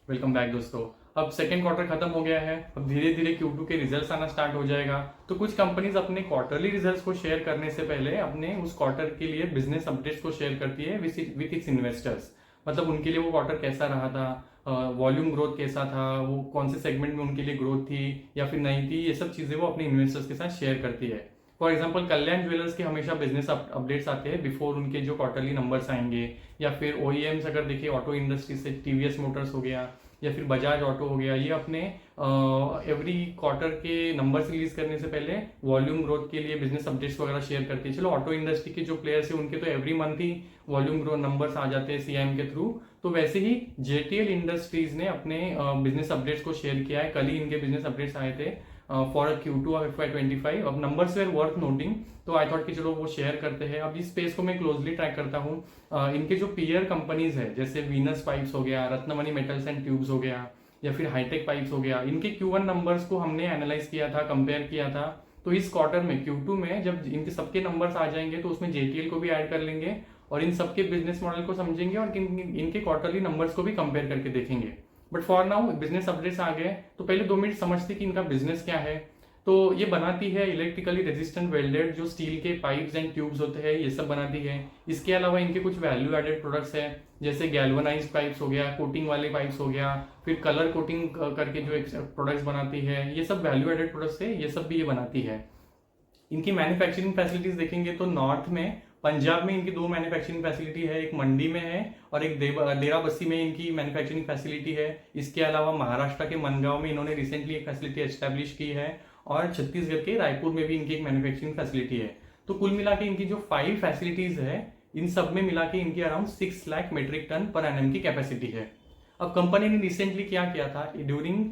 Welcome back दोस्तों। अब second quarter खत्म हो गया है। अब धीरे धीरे Q2 के रिजल्ट्स आना स्टार्ट हो जाएगा। तो कुछ कंपनीज अपने क्वार्टरली रिजल्ट्स को शेयर करने से पहले अपने उस क्वार्टर के लिए बिजनेस अपडेट्स को शेयर करती है विथ इट्स इन्वेस्टर्स। मतलब उनके लिए वो क्वार्टर कैसा रहा था, वॉल्यूम ग्रोथ कैसा था, वो कौन से सेगमेंट में उनके लिए ग्रोथ थी या फिर नहीं थी, ये सब चीजें वो अपने इन्वेस्टर्स के साथ शेयर करती है। फॉर एग्जाम्पल कल्याण ज्वेलर्स के हमेशा बिजनेस अपडेट्स आते हैं बिफोर उनके जो क्वार्टरली नंबर्स आएंगे। या फिर OEMs अगर देखिए ऑटो इंडस्ट्री से TVS मोटर्स हो गया या फिर बजाज ऑटो हो गया, ये अपने एवरी क्वार्टर के नंबर्स रिलीज करने से पहले वॉल्यूम ग्रोथ के लिए बिजनेस अपडेट्स वगैरह शेयर करती है। चलो ऑटो इंडस्ट्री के जो प्लेयर्स हैं उनके तो एवरी मंथ ही वॉल्यूम ग्रोथ नंबर्स आ जाते हैं CIM के थ्रू। तो वैसे ही JTL इंडस्ट्रीज ने अपने बिजनेस अपडेट्स को शेयर किया है। कल ही इनके बिजनेस अपडेट्स आए थे फॉर Q2 ऑफ FY25। अब नंबर्स वेर वर्थ नोटिंग, तो आई थॉट कि चलो वो शेयर करते हैं। अब इस स्पेस को मैं क्लोजली ट्रैक करता हूँ। इनके जो पीयर कंपनीज है जैसे वीनस पाइप्स हो गया, रत्नमणि मेटल्स एंड ट्यूब्स हो गया या फिर हाईटेक पाइप्स हो गया, इनके Q1 नंबर्स को हमने एनालाइज किया था, कंपेयर किया था। तो इस क्वार्टर में Q2 में जब इनके सबके नंबर्स आ जाएंगे तो उसमें JTL को भी ऐड कर लेंगे और इन सबके बिजनेस मॉडल को समझेंगे और इनके क्वार्टरली नंबर्स को भी कंपेयर करके देखेंगे। But for now business updates आ गए तो पहले 2 मिनट समझते कि इनका बिजनेस क्या है। तो ये बनाती है इलेक्ट्रिकली रेजिस्टेंट वेल्डेड जो स्टील के पाइप्स एंड ट्यूब्स होते हैं, ये सब बनाती है। इसके अलावा इनके कुछ वैल्यू एडेड प्रोडक्ट्स है जैसे गैल्वनाइज्ड पाइप्स हो गया, कोटिंग वाले पाइप्स हो गया, फिर कलर कोटिंग करके जो प्रोडक्ट्स बनाती है, ये सब वैल्यू एडेड प्रोडक्ट्स है, ये सब भी ये बनाती है। इनकी मैन्युफैक्चरिंग फैसिलिटीज देखेंगे तो नॉर्थ में पंजाब में इनकी 2 मैन्युफैक्चरिंग फैसिलिटी है, एक मंडी में है और एक डेरा बस्सी में इनकी मैन्युफैक्चरिंग फैसिलिटी है। इसके अलावा महाराष्ट्र के मनगांव में इन्होंने रिसेंटली एक फैसिलिटी एस्टेब्लिश की है और छत्तीसगढ़ के रायपुर में भी इनकी एक मैन्युफैक्चरिंग फैसिलिटी है। तो कुल मिला के इनकी जो 5 फैसिलिटीज है, इन सब में मिला के इनकी अराउंड 6 लाख मेट्रिक टन पर एनएम की कैपेसिटी है। अब कंपनी ने रिसेंटली क्या किया था, during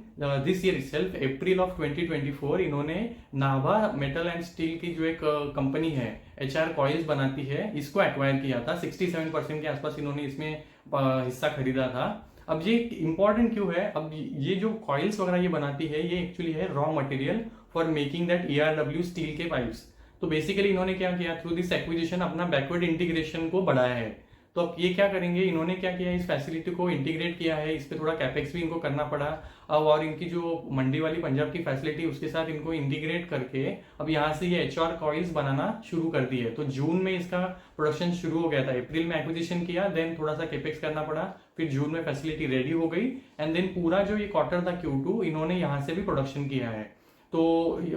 this year itself April of 2024 इन्होंने नाभा मेटल एंड स्टील की जो एक कंपनी है HR कॉइल्स बनाती है, इसको एक्वायर किया था। 67% के आसपास इन्होंने इसमें हिस्सा खरीदा था। अब ये इंपॉर्टेंट क्यों है, अब ये जो कॉइल्स वगैरह ये बनाती है ये एक्चुअली है raw material for making that ERW steel के पाइप्स। तो बेसिकली इन्होंने क्या किया, थ्रू दिस एक्विजिशन अपना बैकवर्ड इंटीग्रेशन को बढ़ाया है। तो अब ये क्या करेंगे, इन्होंने क्या किया, इस फैसिलिटी को इंटीग्रेट किया है, इस पे थोड़ा कैपेक्स भी इनको करना पड़ा। अब और इनकी जो मंडी वाली पंजाब की फैसिलिटी उसके साथ इनको इंटीग्रेट करके अब यहाँ से ये HR कॉइल्स बनाना शुरू कर दी है। तो जून में इसका प्रोडक्शन शुरू हो गया था, अप्रैल में एक्विजिशन किया, देन थोड़ा सा कैपेक्स करना पड़ा, फिर जून में फैसिलिटी रेडी हो गई एंड देन पूरा जो ये क्वार्टर था Q2 इन्होंने यहाँ से भी प्रोडक्शन किया है। तो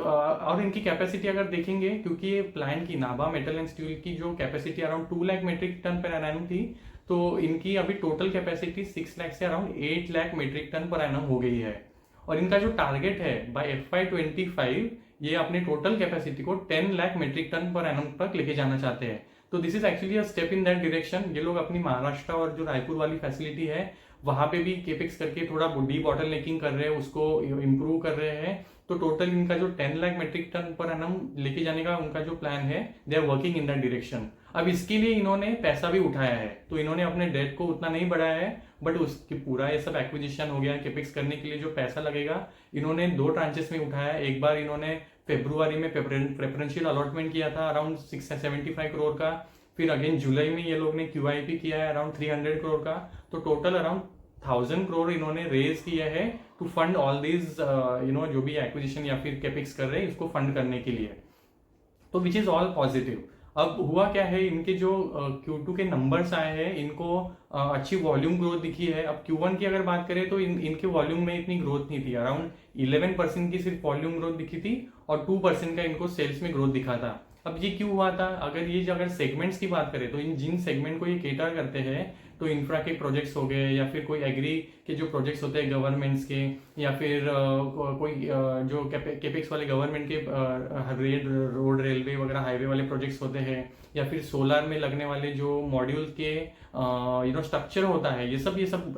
और इनकी कैपेसिटी अगर देखेंगे, क्योंकि ये प्लांट की नाभा मेटल एंड स्टील की जो capacity around 2 lakh metric tonne per annum थी, तो इनकी अभी टोटल कैपेसिटी 6 लाख से around 8 lakh metric tonne per annum हो गई है। और इनका जो टारगेट है बाय FY25 ये अपने टोटल कैपेसिटी को 10 lakh metric tonne per annum तक लेके जाना चाहते हैं। तो this is actually a step in that direction. ये लोग अपनी महाराष्ट्र और जो रायपुर वाली फैसिलिटी है वहां पे भी केपिक्स करके थोड़ा डी बॉटल नेकिंग कर रहे हैं, उसको इम्प्रूव कर रहे हैं। तो टोटल इनका जो 10 lakh metric tonne per annum लेके जाने का उनका जो प्लान है, they are working in that direction. अब इसके लिए इन्होंने पैसा भी उठाया है, तो इन्होंने अपने डेट को उतना नहीं बढ़ाया है, बट उसकी पूरा ये सब एक्विजिशन हो गया, केपिक्स करने के लिए जो पैसा लगेगा इन्होंने 2 ट्रांचेस में उठाया है। एक बार इन्होंने फेब्रुआरी में प्रेफरेंशियल अलॉटमेंट किया था अराउंड 675 करोड़ का, फिर अगेन जुलाई में ये लोग ने QIP किया है अराउंड 300 करोड़ का। तो टोटल अराउंड 1000 करोड़ इन्होंने रेज किया है टू फंड ऑल दीज जो भी एक्विजिशन या फिर कैपिक्स कर रहे हैं इसको फंड करने के लिए। तो विच इज ऑल पॉजिटिव। अब हुआ क्या है, इनके जो Q2 के नंबर्स आए हैं इनको अच्छी वॉल्यूम ग्रोथ दिखी है। अब Q1 की अगर बात करें तो इनके वॉल्यूम में इतनी ग्रोथ नहीं थी, अराउंड 11% की सिर्फ वॉल्यूम ग्रोथ दिखी थी और 2% का इनको सेल्स में ग्रोथ दिखा था। अब ये क्यों हुआ था, अगर सेगमेंट्स की बात करें तो इन जिन सेगमेंट को ये केटर करते हैं, तो इंफ्रा के प्रोजेक्ट्स हो गए या फिर कोई एग्री के जो प्रोजेक्ट्स होते हैं गवर्नमेंट्स के, या फिर कोई जो केपेक्स वाले गवर्नमेंट के रोड रेलवे वगैरह हाईवे वाले प्रोजेक्ट्स होते हैं, या फिर सोलर में लगने वाले जो मॉड्यूल के स्ट्रक्चर होता है, ये सब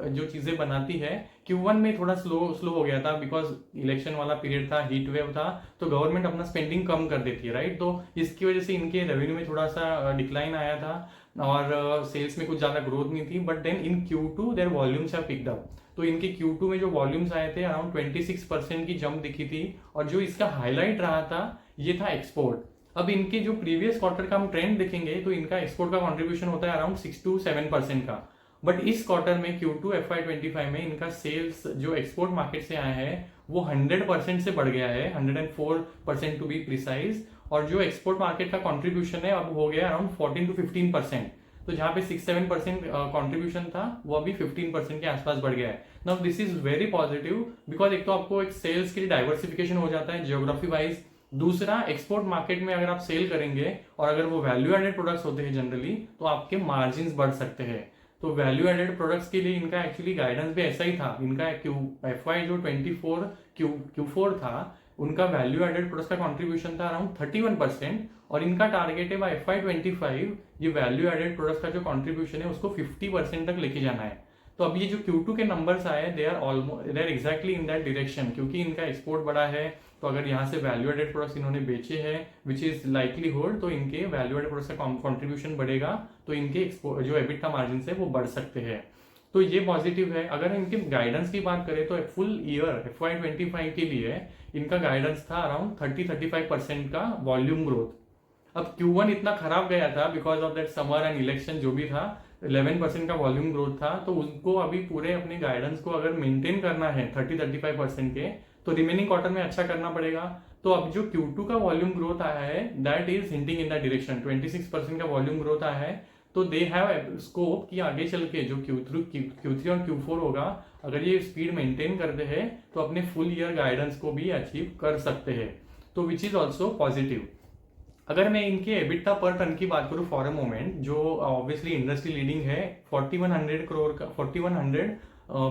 जो चीजें बनाती है। Q1 में थोड़ा स्लो हो गया था बिकॉज इलेक्शन वाला पीरियड था, हीट वेव था, तो गवर्नमेंट अपना स्पेंडिंग कम कर देती है, राइट। तो इसकी वजह से इनके रेवेन्यू में थोड़ा सा डिक्लाइन आया था और सेल्स में कुछ ज्यादा ग्रोथ नहीं थी। But then in Q2 their volumes have picked up. तो इनके Q2 में जो वॉल्यूम्स आए थे अराउंड 26% की जंप दिखी थी, और जो इसका हाईलाइट रहा था ये था एक्सपोर्ट। अब इनके जो प्रीवियस क्वार्टर का हम ट्रेंड देखेंगे तो इनका एक्सपोर्ट का कंट्रीब्यूशन होता है अराउंड 6 to 7% का, बट इस क्वार्टर में Q2 FY25 में इनका सेल्स जो एक्सपोर्ट मार्केट से आया है वो 100% से बढ़ गया है, 104% टू बी प्रिसाइज। और जो एक्सपोर्ट मार्केट का कंट्रीब्यूशन है अब हो गया अराउंड 14 to 15%। तो जहाँ पे 6-7% कंट्रीब्यूशन था वो अभी 15% के आसपास बढ़ गया है। Now this is very positive because एक तो आपको एक सेल्स के लिए डाइवर्सिफिकेशन हो जाता है जियोग्राफी वाइज। दूसरा, एक्सपोर्ट मार्केट में अगर आप सेल करेंगे और अगर वो वैल्यू एडेड प्रोडक्ट्स होते हैं जनरली, तो आपके मार्जिन बढ़ सकते हैं। तो वैल्यू एडेड प्रोडक्ट्स के लिए इनका एक्चुअली गाइडेंस भी ऐसा ही था। इनका FY जो 24 Q4 था, उनका वैल्यू एडेड प्रोडक्ट्स का कंट्रीब्यूशन था अराउंड 31%। और इनका टारगेट है बाय FY25 ये वैल्यू एडेड प्रोडक्ट्स का जो कंट्रीब्यूशन है उसको 50% तक लेके जाना है। तो अब ये जो Q2 के नंबर्स आए they are exactly in that direction, क्योंकि इनका एक्सपोर्ट बढ़ा है। तो अगर यहाँ से वैल्यू एडेड प्रोडक्ट्स इन्होंने बेचे हैं विच इज लाइकलीहुड, तो इनके वैल्यू एडेड प्रोडक्ट्स का कंट्रीब्यूशन बढ़ेगा, तो इनके जो एबिटा मार्जिन है वो बढ़ सकते हैं। तो ये पॉजिटिव है। अगर इनके गाइडेंस की बात करें तो फुल ईयर FY25 के लिए इनका गाइडेंस था अराउंड 30-35% का वॉल्यूम ग्रोथ। अब Q1 इतना खराब गया था because of that summer and election जो भी था, 11% का वॉल्यूम ग्रोथ था। तो उसको अभी पूरे अपने गाइडेंस को अगर मेंटेन करना है 30-35% के, तो रिमेनिंग क्वार्टर में अच्छा करना पड़ेगा। तो अब जो Q2 का वॉल्यूम ग्रोथ आया है that is hinting in that direction, 26% का वॉल्यूम ग्रोथ आया है। तो दे हैव स्कोप कि आगे चल के जो Q3 और Q4 होगा, अगर ये स्पीड मेंटेन करते हैं तो अपने फुल ईयर गाइडेंस को भी अचीव कर सकते हैं, तो विच इज ऑल्सो पॉजिटिव। अगर मैं इनके एबिटा पर टन की बात करूं फॉर अ मोमेंट, जो ऑब्वियसली इंडस्ट्री लीडिंग है, 4100 करोड़ का 4100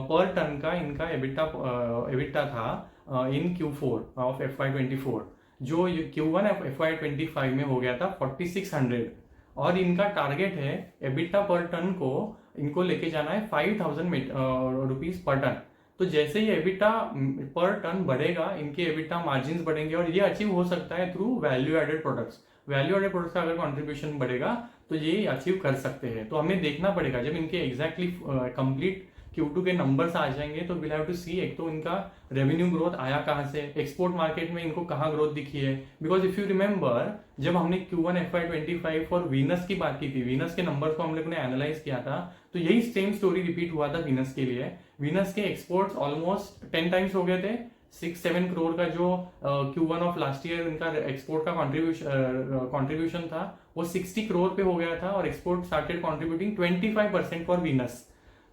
पर टन का इनका एबिटा था इन Q4 ऑफ FY24, जो Q1 FY25 में हो गया था 4600। और इनका टारगेट है एबिटा पर टन को इनको लेके जाना है 5000 रुपीज पर टन। तो जैसे ही एबिटा पर टन बढ़ेगा, इनके एबिटा मार्जिन बढ़ेंगे और ये अचीव हो सकता है through value added products. Value added products का अगर कंट्रीब्यूशन बढ़ेगा तो ये अचीव कर सकते हैं। तो हमें देखना पड़ेगा जब इनके एग्जैक्टली कंप्लीट Q2 के नंबर्स आ जाएंगे तो विल हैव टू सी एक तो इनका रेवेन्यू ग्रोथ आया कहाँ से, एक्सपोर्ट मार्केट में इनको कहाँ ग्रोथ दिखी है। बिकॉज इफ यू रिमेंबर जब हमने Q1 FY25 फॉर वीनस की बात की थी, वीनस के नंबर्स को हम लोग ने एनालाइज किया था, तो यही सेम स्टोरी रिपीट हुआ था वीनस के लिए। वीनस के एक्सपोर्ट्स ऑलमोस्ट 10 टाइम्स हो गए थे। 6-7 करोड़ का जो Q1 ऑफ लास्ट ईयर इनका एक्सपोर्ट का कंट्रीब्यूशन था वो 60 करोड़ पे हो गया था, और export started contributing 25% for Venus.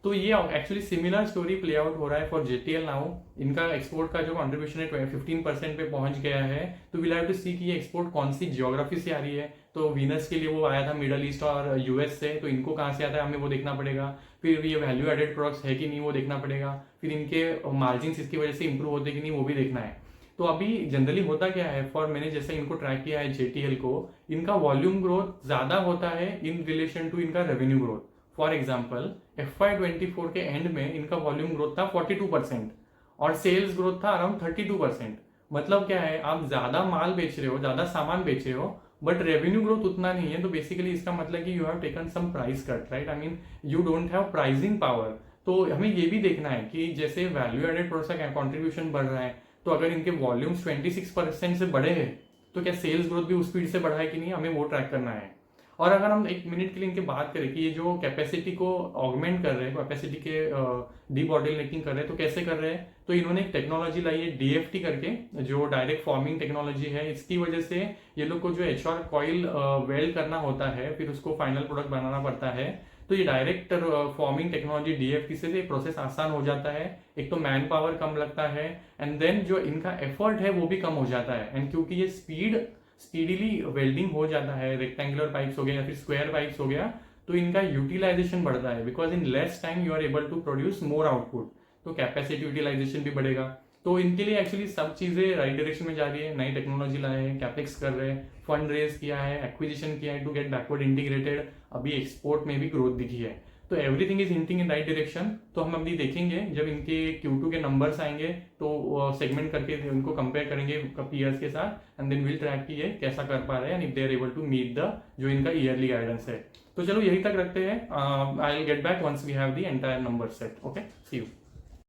तो ये actually similar story play out हो रहा है फॉर JTL नाउ। इनका एक्सपोर्ट का जो कंट्रीब्यूशन है 15% पे पहुंच गया है। तो विल हैव टू सी कि ये एक्सपोर्ट कौन सी जियोग्राफी से आ रही है। तो वीनस के लिए वो आया था मिडल ईस्ट और US से, तो इनको कहाँ से आता है हमें वो देखना पड़ेगा। फिर ये वैल्यू एडेड प्रोडक्ट्स है कि नहीं वो देखना पड़ेगा। फिर इनके मार्जिन इसकी वजह से इंप्रूव होते कि नहीं वो भी देखना है। तो अभी जनरली होता क्या है, फॉर मैंने जैसे इनको ट्रैक किया है JTL को, इनका वॉल्यूम ग्रोथ ज्यादा होता है इन रिलेशन टू इनका revenue growth. For example FY24 के एंड में इनका वॉल्यूम ग्रोथ था 42% और सेल्स ग्रोथ था अराउंड 32%। मतलब क्या है, आप ज्यादा माल बेच रहे हो, ज्यादा सामान बेच रहे हो, बट रेवेन्यू ग्रोथ उतना नहीं है। तो बेसिकली इसका मतलब कि you have taken some price cut, right. I mean you don't have pricing power. तो हमें ये भी देखना है कि जैसे वैल्यू एडेड प्रोडक्ट्स का कॉन्ट्रीब्यूशन बढ़ रहा है, तो अगर इनके वॉल्यूम्स 26% से बढ़े हैं तो क्या सेल्स ग्रोथ भी उस स्पीड से बढ़ा है कि नहीं, हमें वो ट्रैक करना है। और अगर हम एक मिनट के लिए इनके बात करें कि ये जो कैपेसिटी को ऑगमेंट कर रहे हैं, कैपेसिटी के डी बॉटलनेकिंग कर रहे हैं, तो कैसे कर रहे हैं, तो इन्होंने एक टेक्नोलॉजी लाई है DFT करके, जो डायरेक्ट फॉर्मिंग टेक्नोलॉजी है। इसकी वजह से ये लोग को जो HR कॉइल वेल्ड करना होता है, फिर उसको फाइनल प्रोडक्ट बनाना पड़ता है। तो ये डायरेक्ट फॉर्मिंग टेक्नोलॉजी DFT से प्रोसेस आसान हो जाता है। एक तो मैन पावर कम लगता है, एंड देन जो इनका एफर्ट है वो भी कम हो जाता है। एंड क्योंकि ये स्पीडीली वेल्डिंग हो जाता है, रेक्टेंगुलर पाइप्स हो गया या फिर स्क्वायर पाइप्स हो गया, तो इनका यूटिलाइजेशन बढ़ता है। Because in less time you are able to produce more output, तो कैपेसिटी यूटिलाइजेशन भी बढ़ेगा। तो इनके लिए एक्चुअली सब चीजें राइट डायरेक्शन में जा रही है। नई टेक्नोलॉजी लाए हैं, कैपेक्स कर रहे हैं, फंड रेज किया है, एक्विजिशन किया है टू गेट बैकवर्ड इंटीग्रेटेड, अभी एक्सपोर्ट में भी ग्रोथ दिखी है। तो everything is hinting in right direction. तो हम अभी देखेंगे जब इनके Q2 के नंबर्स आएंगे तो सेगमेंट करके उनको कंपेयर करेंगे पीयर्स के साथ, एंड देन विल ट्रैक कि ये कैसा कर पा रहे हैं, and if they are able to meet the जो इनका ईयरली गाइडेंस है। तो चलो यही तक रखते हैं। I will get back once we have the entire number set. Okay, see you.